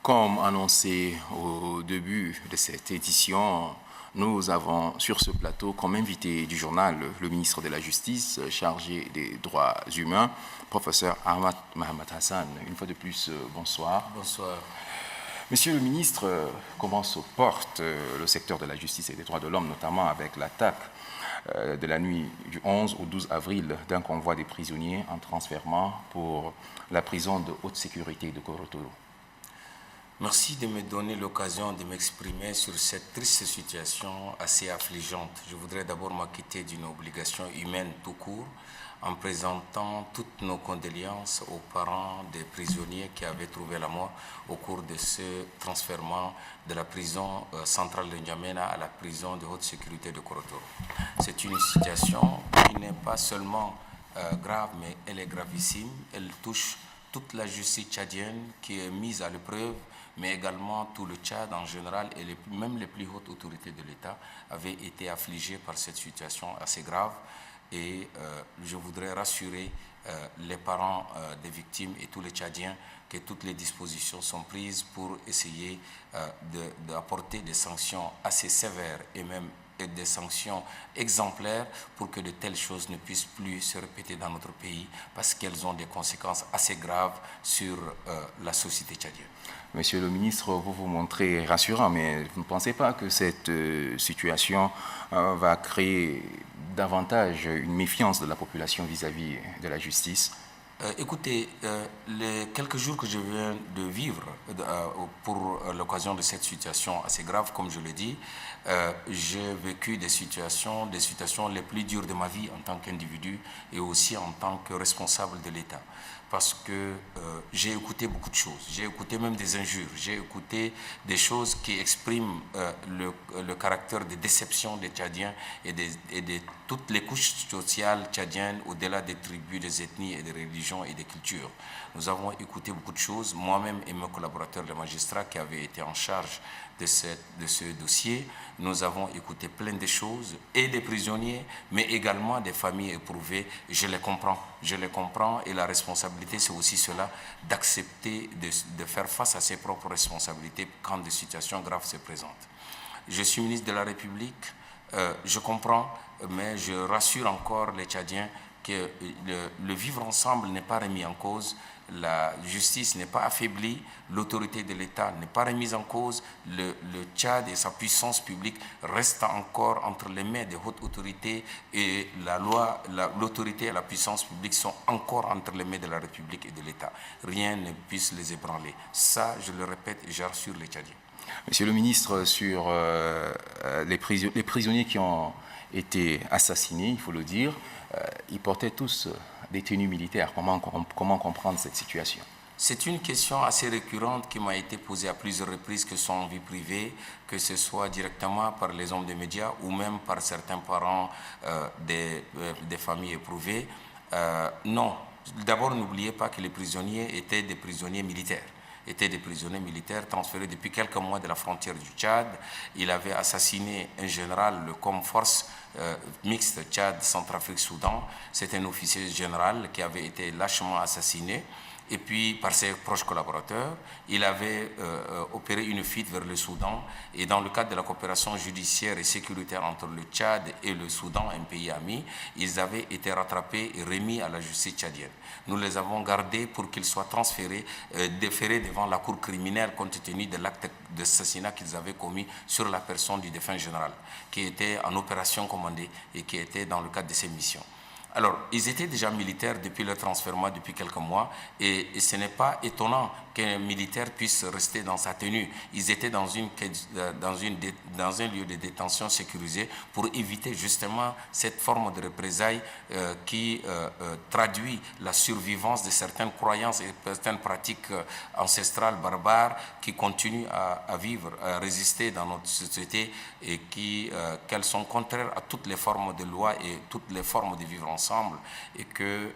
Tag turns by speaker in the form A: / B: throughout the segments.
A: Comme annoncé au début de cette édition, nous avons sur ce plateau comme invité du journal le ministre de la Justice chargé des droits humains, professeur Ahmad Mohamed Hassan. Une fois de plus, bonsoir.
B: Bonsoir.
A: Monsieur le ministre, comment se porte le secteur de la justice et des droits de l'homme, notamment avec l'attaque de la nuit du 11 au 12 avril d'un convoi des prisonniers en transfèrement pour la prison de haute sécurité de Korotoro?
B: Merci de me donner l'occasion de m'exprimer sur cette triste situation assez affligeante. Je voudrais d'abord m'acquitter d'une obligation humaine tout court en présentant toutes nos condoléances aux parents des prisonniers qui avaient trouvé la mort au cours de ce transfèrement de la prison centrale de N'Djamena à la prison de haute sécurité de Korotoro. C'est une situation qui n'est pas seulement grave, mais elle est gravissime. Elle touche toute la justice tchadienne qui est mise à l'épreuve, mais également tout le Tchad en général et même les plus hautes autorités de l'État avaient été affligées par cette situation assez grave. Et je voudrais rassurer les parents des victimes et tous les Tchadiens que toutes les dispositions sont prises pour essayer d'apporter des sanctions assez sévères et même des sanctions exemplaires pour que de telles choses ne puissent plus se répéter dans notre pays parce qu'elles ont des conséquences assez graves sur la société tchadienne.
A: Monsieur le ministre, vous vous montrez rassurant, mais vous ne pensez pas que cette situation va créer davantage une méfiance de la population vis-à-vis de la justice?
B: Écoutez, les quelques jours que je viens de vivre pour l'occasion de cette situation assez grave, comme je l'ai dit, j'ai vécu des situations les plus dures de ma vie en tant qu'individu et aussi en tant que responsable de l'État. Parce que j'ai écouté beaucoup de choses, j'ai écouté même des injures, j'ai écouté des choses qui expriment le caractère de déception des Tchadiens et de toutes les couches sociales tchadiennes au-delà des tribus, des ethnies et des religions et des cultures. Nous avons écouté beaucoup de choses, moi-même et mes collaborateurs, les magistrats qui avaient été en charge de ce dossier. Nous avons écouté plein de choses, et des prisonniers, mais également des familles éprouvées. Je les comprends et la responsabilité, c'est aussi cela, d'accepter de faire face à ses propres responsabilités quand des situations graves se présentent. Je suis ministre de la République, je comprends, mais je rassure encore les Tchadiens que le vivre ensemble n'est pas remis en cause, la justice n'est pas affaiblie, l'autorité de l'État n'est pas remise en cause, le Tchad et sa puissance publique restent encore entre les mains des hautes autorités et la loi, l'autorité et la puissance publique sont encore entre les mains de la République et de l'État. Rien ne puisse les ébranler. Ça, je le répète, et je rassure les Tchadiens.
A: Monsieur le ministre, sur les prisonniers qui ont été assassinés, il faut le dire, ils portaient tous des tenues militaires. Comment comprendre cette situation?
B: C'est une question assez récurrente qui m'a été posée à plusieurs reprises, que ce soit en vie privée, que ce soit directement par les hommes des médias ou même par certains parents des familles éprouvées. Non, d'abord n'oubliez pas que les prisonniers étaient des prisonniers militaires. Transférés depuis quelques mois de la frontière du Tchad. Il avait assassiné un général, le Comforce mixte Tchad-Centrafrique-Soudan. C'est un officier général qui avait été lâchement assassiné. Et puis, par ses proches collaborateurs, il avait opéré une fuite vers le Soudan. Et dans le cadre de la coopération judiciaire et sécuritaire entre le Tchad et le Soudan, un pays ami, ils avaient été rattrapés et remis à la justice tchadienne. Nous les avons gardés pour qu'ils soient transférés, déférés devant la cour criminelle compte tenu de l'acte d'assassinat qu'ils avaient commis sur la personne du défunt général, qui était en opération commandée et qui était dans le cadre de ses missions. Alors, ils étaient déjà militaires depuis leur transfèrement depuis quelques mois et ce n'est pas étonnant qu'un militaire puisse rester dans sa tenue. Ils étaient dans un lieu de détention sécurisé pour éviter justement cette forme de représailles qui traduit la survivance de certaines croyances et certaines pratiques ancestrales barbares qui continuent à vivre, à résister dans notre société et qu'elles sont contraires à toutes les formes de loi et toutes les formes de vivre ensemble et que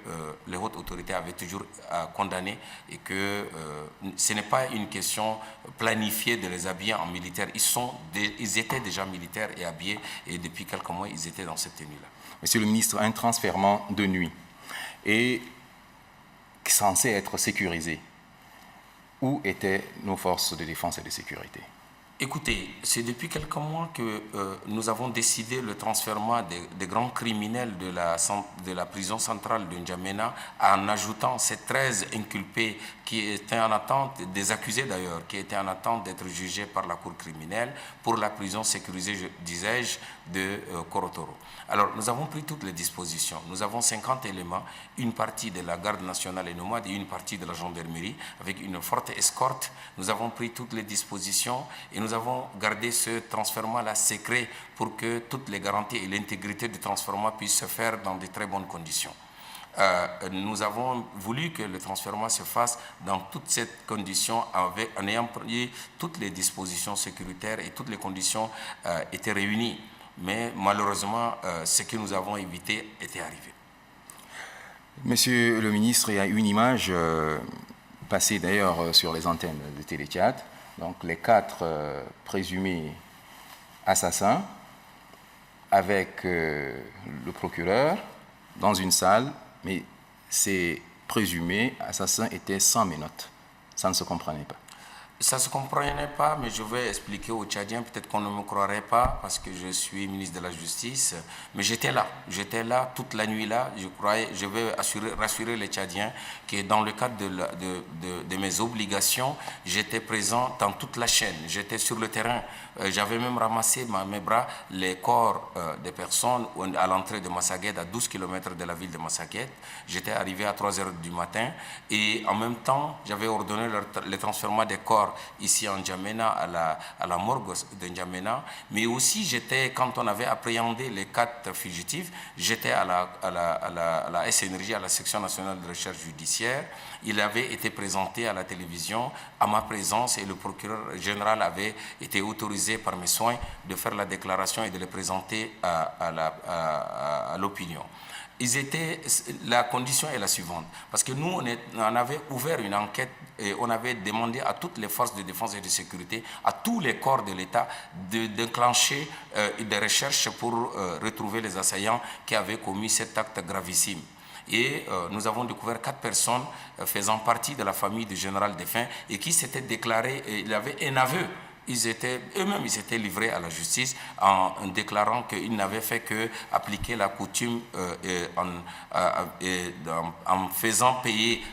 B: les hautes autorités avaient toujours condamné et que ce n'est pas une question planifiée de les habiller en militaires. Ils étaient déjà militaires et habillés et depuis quelques mois, ils étaient dans cette tenue-là.
A: Monsieur le ministre, un transfèrement de nuit est censé être sécurisé. Où étaient nos forces de défense et de sécurité?
B: Écoutez, c'est depuis quelques mois que nous avons décidé le transfèrement des grands criminels de la prison centrale de N'Djamena en ajoutant ces 13 inculpés qui étaient en attente, des accusés d'ailleurs, qui étaient en attente d'être jugés par la cour criminelle pour la prison sécurisée, disais-je, de Korotoro. Alors, nous avons pris toutes les dispositions. Nous avons 50 éléments, une partie de la garde nationale et nomade et une partie de la gendarmerie, avec une forte escorte. Nous avons pris toutes les dispositions et nous avons gardé ce transfèrement-là secret pour que toutes les garanties et l'intégrité du transfèrement puissent se faire dans de très bonnes conditions. Nous avons voulu que le transfèrement se fasse dans toutes ces conditions en ayant pris toutes les dispositions sécuritaires et toutes les conditions étaient réunies. Mais malheureusement, ce que nous avons évité était arrivé.
A: Monsieur le ministre, il y a une image passée d'ailleurs sur les antennes de Télé 4. Donc les 4 présumés assassins avec le procureur dans une salle, mais ces présumés assassins étaient sans menottes. Ça ne se comprenait pas.
B: Ça ne se comprenait pas, mais je vais expliquer aux Tchadiens, peut-être qu'on ne me croirait pas parce que je suis ministre de la Justice, mais j'étais là toute la nuit là, je vais rassurer les Tchadiens que dans le cadre de mes obligations, j'étais présent dans toute la chaîne, j'étais sur le terrain, j'avais même ramassé mes bras les corps des personnes à l'entrée de Massaguette, à 12 km de la ville de Massaguette. J'étais arrivé à 3 h du matin et en même temps, j'avais ordonné le transfèrement des corps ici en N'Djamena, à la morgue de N'Djamena, mais aussi quand on avait appréhendé les 4 fugitifs, j'étais à la SNRJ, à la section nationale de recherche judiciaire. Il avait été présenté à la télévision à ma présence et le procureur général avait été autorisé par mes soins de faire la déclaration et de le présenter à l'opinion. La condition est la suivante, parce que nous, on avait ouvert une enquête et on avait demandé à toutes les forces de défense et de sécurité, à tous les corps de l'État, de déclencher des recherches pour retrouver les assaillants qui avaient commis cet acte gravissime. Et nous avons découvert 4 personnes faisant partie de la famille du général défunt et qui s'étaient déclarés, il avait un aveu. Eux-mêmes, ils s'étaient livrés à la justice en déclarant qu'ils n'avaient fait qu'appliquer la coutume en faisant payer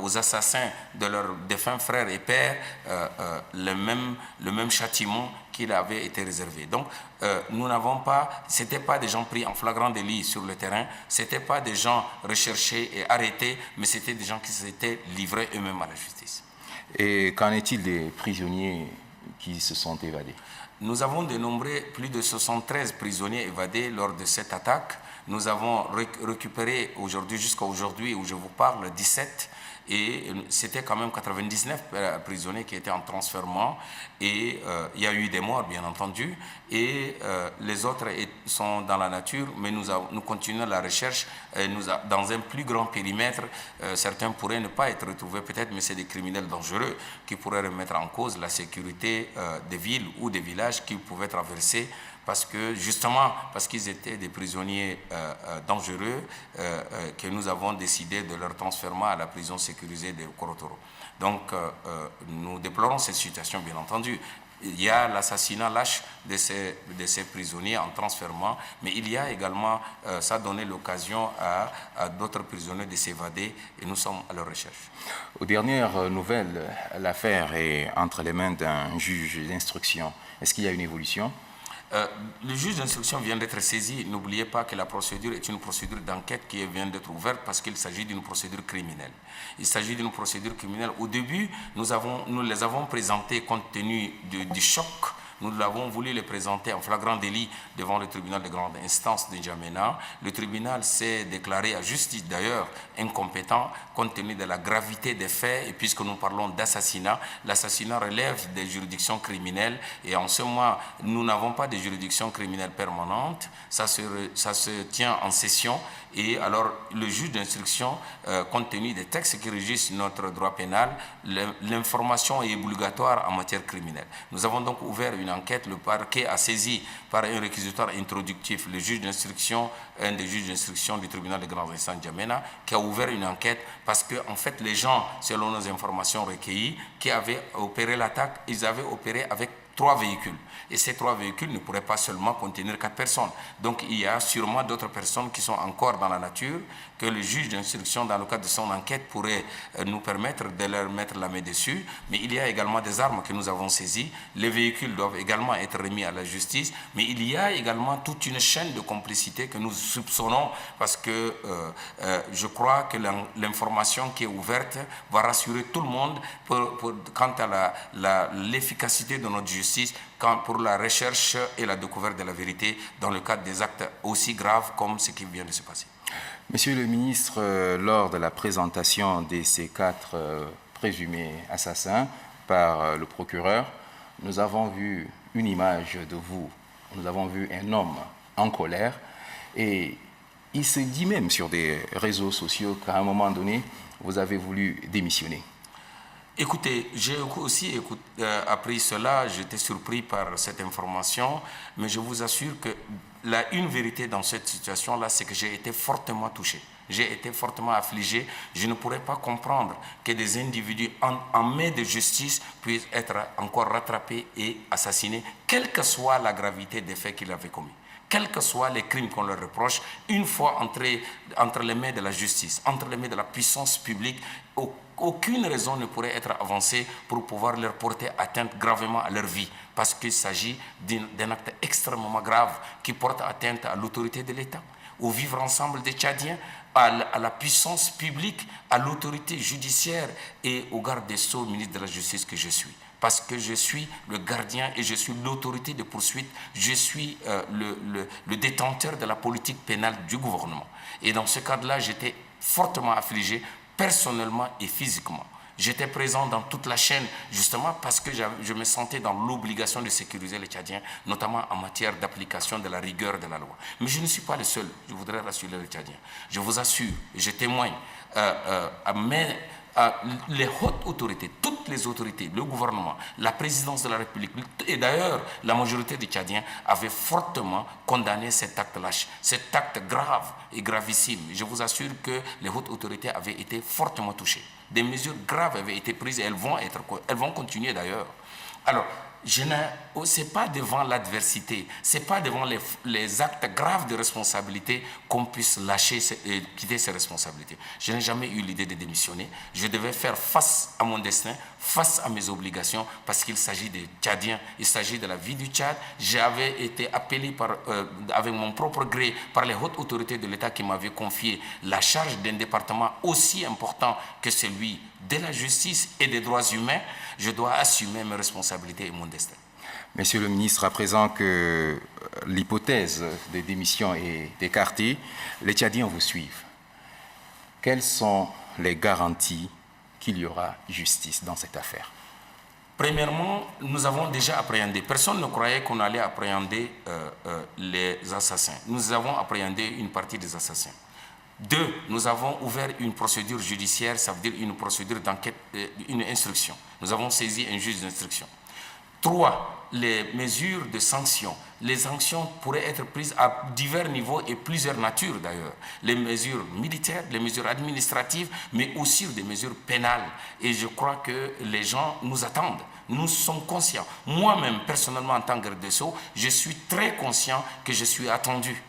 B: aux assassins de leurs défunts frères et pères le même châtiment qu'il avait été réservé. Donc, nous n'avons pas, ce n'étaient pas des gens pris en flagrant délit sur le terrain, ce n'étaient pas des gens recherchés et arrêtés, mais c'était des gens qui s'étaient livrés eux-mêmes à la justice.
A: Et qu'en est-il des prisonniers qui se sont évadés?
B: Nous avons dénombré plus de 73 prisonniers évadés lors de cette attaque. Nous avons récupéré jusqu'à aujourd'hui où je vous parle 17 et c'était quand même 99 prisonniers qui étaient en transfèrement et il y a eu des morts bien entendu et les autres sont dans la nature mais nous continuons la recherche dans un plus grand périmètre. Certains pourraient ne pas être retrouvés peut-être mais c'est des criminels dangereux qui pourraient remettre en cause la sécurité des villes ou des villages qui pouvaient traverser parce qu'ils étaient des prisonniers dangereux que nous avons décidé de leur transfèrement à la prison sécurisée de Korotoro. Donc nous déplorons cette situation bien entendu. Il y a l'assassinat lâche de ces prisonniers en transfèrement, mais il y a également, ça a donné l'occasion à d'autres prisonniers de s'évader et nous sommes à leur recherche.
A: Aux dernières nouvelles, l'affaire est entre les mains d'un juge d'instruction. Est-ce qu'il y a une évolution?
B: Le juge d'instruction vient d'être saisi. N'oubliez pas que la procédure est une procédure d'enquête qui vient d'être ouverte parce qu'il s'agit d'une procédure criminelle. Il s'agit d'une procédure criminelle. Au début, nous les avons présentés compte tenu du choc. Nous avons voulu les présenter en flagrant délit devant le tribunal de grande instance de N'Djamena. Le tribunal s'est déclaré à justice d'ailleurs incompétent compte tenu de la gravité des faits et puisque nous parlons d'assassinat, l'assassinat relève des juridictions criminelles et en ce moment nous n'avons pas de juridiction criminelle permanente, ça se tient en session Et alors, le juge d'instruction, compte tenu des textes qui régissent notre droit pénal, l'information est obligatoire en matière criminelle. Nous avons donc ouvert une enquête. Le parquet a saisi par un réquisitoire introductif le juge d'instruction, un des juges d'instruction du tribunal de grande instance N'Djamena, qui a ouvert une enquête parce que, en fait, les gens, selon nos informations recueillies, qui avaient opéré l'attaque, ils avaient opéré avec 3 véhicules. Et ces 3 véhicules ne pourraient pas seulement contenir 4 personnes. Donc il y a sûrement d'autres personnes qui sont encore dans la nature, que le juge d'instruction, dans le cadre de son enquête, pourrait nous permettre de leur mettre la main dessus. Mais il y a également des armes que nous avons saisies. Les véhicules doivent également être remis à la justice. Mais il y a également toute une chaîne de complicité que nous soupçonnons, parce que je crois que l'information qui est ouverte va rassurer tout le monde quant à l'efficacité de notre justice, pour la recherche et la découverte de la vérité dans le cadre des actes aussi graves comme ce qui vient de se passer.
A: Monsieur le ministre, lors de la présentation de ces 4 présumés assassins par le procureur, nous avons vu une image de vous. Nous avons vu un homme en colère et il se dit même sur des réseaux sociaux qu'à un moment donné, vous avez voulu démissionner.
B: Écoutez, j'ai aussi appris cela, j'étais surpris par cette information, mais je vous assure que une vérité dans cette situation-là, c'est que j'ai été fortement touché. J'ai été fortement affligé. Je ne pourrais pas comprendre que des individus en main de justice puissent être encore rattrapés et assassinés, quelle que soit la gravité des faits qu'ils avaient commis. Quels que soient les crimes qu'on leur reproche, une fois entrés entre les mains de la justice, entre les mains de la puissance publique, aucune raison ne pourrait être avancée pour pouvoir leur porter atteinte gravement à leur vie, parce qu'il s'agit d'un acte extrêmement grave qui porte atteinte à l'autorité de l'État, au vivre ensemble des Tchadiens, à la puissance publique, à l'autorité judiciaire et au garde des Sceaux, ministre de la Justice que je suis. Parce que je suis le gardien et je suis l'autorité de poursuite, je suis le détenteur de la politique pénale du gouvernement. Et dans ce cadre-là, j'étais fortement affligé, personnellement et physiquement. J'étais présent dans toute la chaîne, justement parce que je me sentais dans l'obligation de sécuriser les Tchadiens, notamment en matière d'application de la rigueur de la loi. Mais je ne suis pas le seul, je voudrais rassurer les Tchadiens. Je vous assure, je témoigne, les hautes autorités, toutes les autorités, le gouvernement, la présidence de la République, et d'ailleurs la majorité des Tchadiens avaient fortement condamné cet acte lâche, cet acte grave et gravissime. Je vous assure que les hautes autorités avaient été fortement touchées. Des mesures graves avaient été prises et elles vont continuer d'ailleurs. Alors, ce n'est pas devant l'adversité, ce n'est pas devant les actes graves de responsabilité qu'on puisse lâcher et quitter ses responsabilités. Je n'ai jamais eu l'idée de démissionner. Je devais faire face à mon destin, face à mes obligations, parce qu'il s'agit des Tchadiens, il s'agit de la vie du Tchad. J'avais été appelé avec mon propre gré par les hautes autorités de l'État qui m'avaient confié la charge d'un département aussi important que celui de la justice et des droits humains. Je dois assumer mes responsabilités et mon destin.
A: Monsieur le ministre, à présent que l'hypothèse de démission est écartée, les Tchadiens vous suivent. Quelles sont les garanties qu'il y aura justice dans cette affaire?
B: Premièrement, nous avons déjà appréhendé. Personne ne croyait qu'on allait appréhender les assassins. Nous avons appréhendé une partie des assassins. 2, nous avons ouvert une procédure judiciaire, ça veut dire une procédure d'enquête, une instruction. Nous avons saisi un juge d'instruction. 3, les mesures de sanctions. Les sanctions pourraient être prises à divers niveaux et plusieurs natures d'ailleurs. Les mesures militaires, les mesures administratives, mais aussi des mesures pénales. Et je crois que les gens nous attendent. Nous sommes conscients. Moi-même, personnellement, en tant que garde des Sceaux, je suis très conscient que je suis attendu.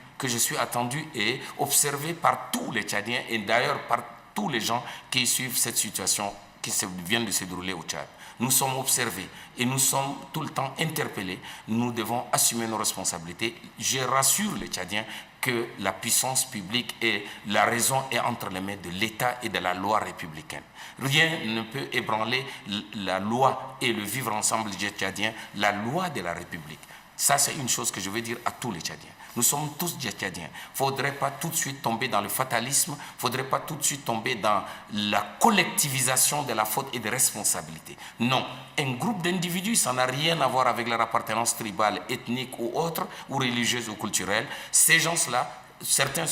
B: Et observé par tous les Tchadiens et d'ailleurs par tous les gens qui suivent cette situation qui vient de se dérouler au Tchad. Nous sommes observés et nous sommes tout le temps interpellés. Nous devons assumer nos responsabilités. Je rassure les Tchadiens que la puissance publique et la raison est entre les mains de l'État et de la loi républicaine. Rien ne peut ébranler la loi et le vivre ensemble des Tchadiens, la loi de la République. Ça, c'est une chose que je veux dire à tous les Tchadiens. Nous sommes tous des Tchadiens. Il ne faudrait pas tout de suite tomber dans le fatalisme, il ne faudrait pas tout de suite tomber dans la collectivisation de la faute et des responsabilités. Non, un groupe d'individus, ça n'a rien à voir avec leur appartenance tribale, ethnique ou autre, ou religieuse ou culturelle. Ces gens-là certains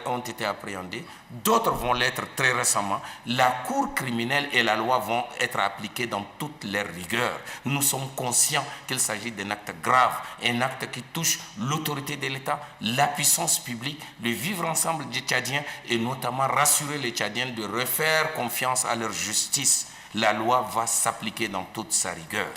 B: ont été appréhendés, d'autres vont l'être très récemment. La cour criminelle et la loi vont être appliquées dans toute leur rigueur. Nous sommes conscients qu'il s'agit d'un acte grave, un acte qui touche l'autorité de l'État, la puissance publique, le vivre ensemble des Tchadiens et notamment rassurer les Tchadiens de refaire confiance à leur justice. La loi va s'appliquer dans toute sa rigueur.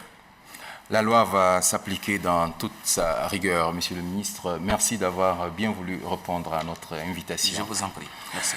A: La loi va s'appliquer dans toute sa rigueur, Monsieur le ministre. Merci d'avoir bien voulu répondre à notre invitation.
B: Je vous en prie. Merci.